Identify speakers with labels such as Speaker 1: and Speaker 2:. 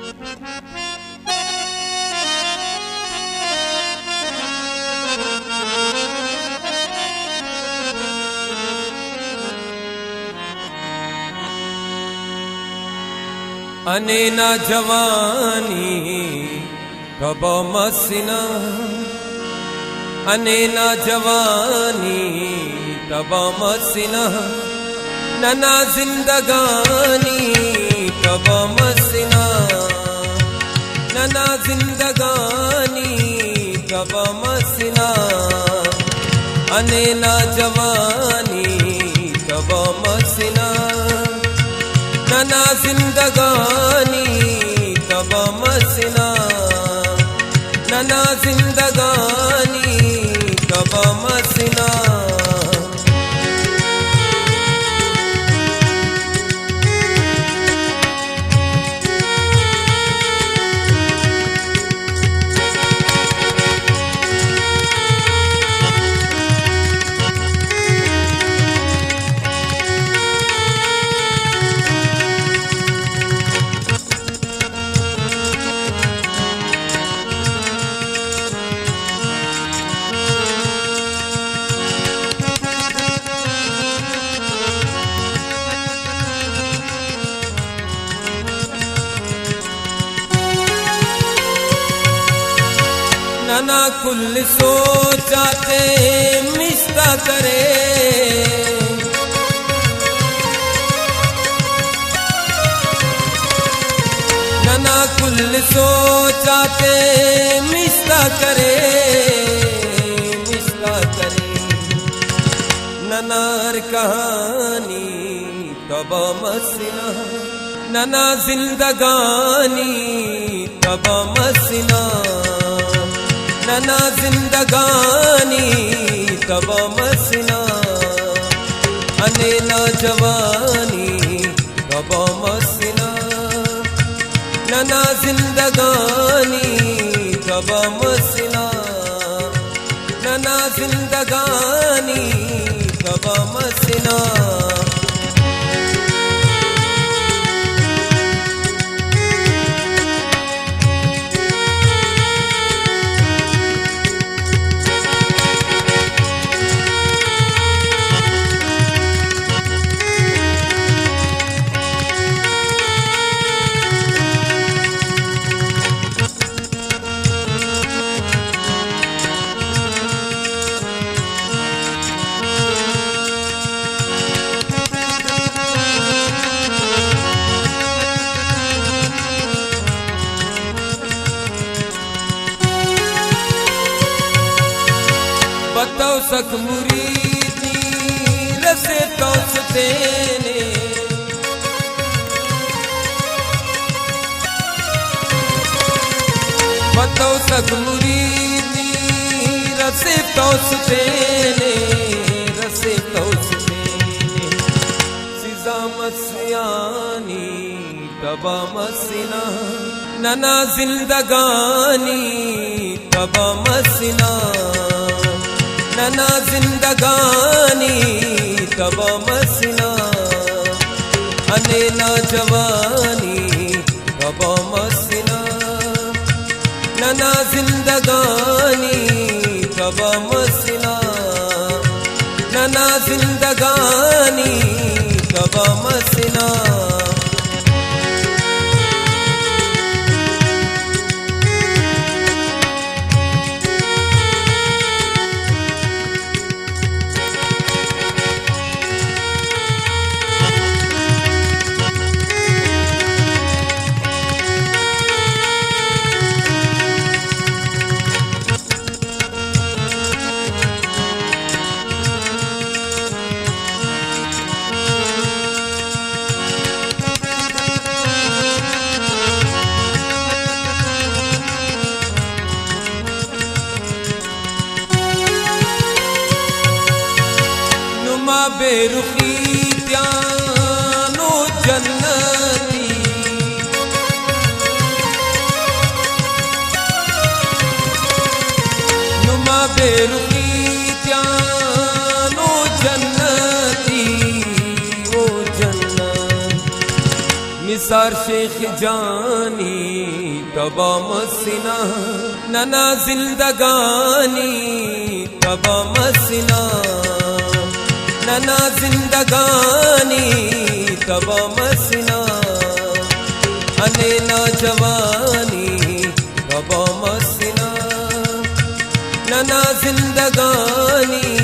Speaker 1: अनेना जवानी कब मसीना, अनेना जवानी तब मसीना, नना जिंदगानी तब मसीना, नना जिंदगानी तब मसीना, अनेना जवानी तब मसीना, नना जिंदगानी तब मसीना, नना जिंदगानी तब मसीना। नना कुल सोचाते मिस्ता करे, नना कुल सोचाते मिस्ता करे, मिस्ता करे, ननार कहानी तब मसीना, नना जिंदगानी तब मसीना, नना जिंदगानी तब मसीना, अनेना जवानी तब मसीना, नना जिंदगानी तब मसीना, नना जिंदगानी तब मसीना। बताओ सख मुरीदी रसे तो सुतेने, बताओ सख मुरीदी रसे तो सुतेने, रसे तो सुतेने, सिजा मसियानी तब मसीना, नना जिंदगानी तब मसीना, नना जिंदगानी तब मसीना, अनेना जवानी तब मसीना, नना जिंदगानी तब मसीना, नना जिंदगानी तब मसीना। बेरुखी त्यानो जन्नती, नुमा बेरुखी त्यानो जन्नती, ओ जन्नत मिस रुखसार शेख जानी तबा मसीना नना जिंदगानी तबा मसीना नना जिंदगानी तबा मसीना अने ना जवानी तबा मसीना नना जिंदगानी